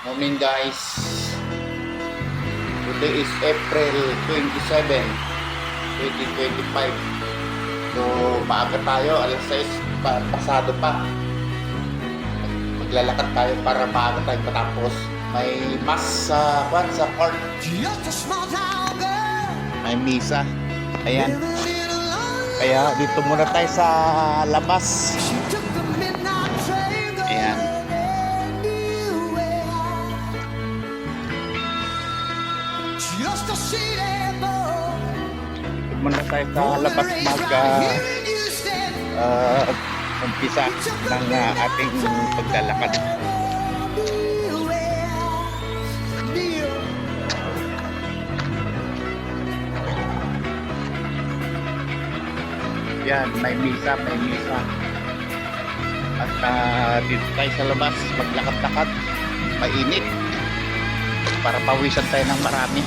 Morning guys. Today is April 27, 2025. So maaga tayo, alas 6 pasado pa. Maglalakad tayo para maaga tayo matapos. May mass sa court. May misa. Ayan. Kaya dito muna tayo sa labas. Ayan. Muna tayo sa labas umpisa ng ating paglalakad. Yan, may misa. At dito tayo sa labas, maglakad-lakad, mainit para pawisan tayo ng marami.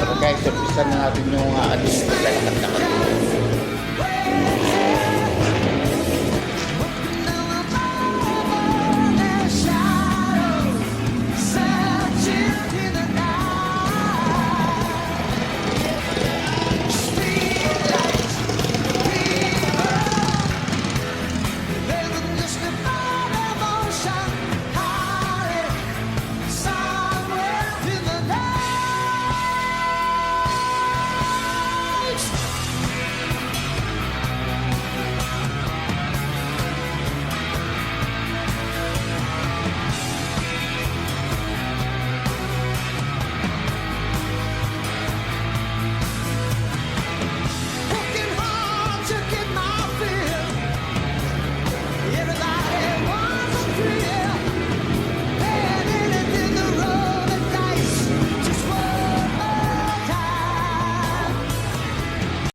Pero guys, umpisa na natin yung ating paglalakad-lakad.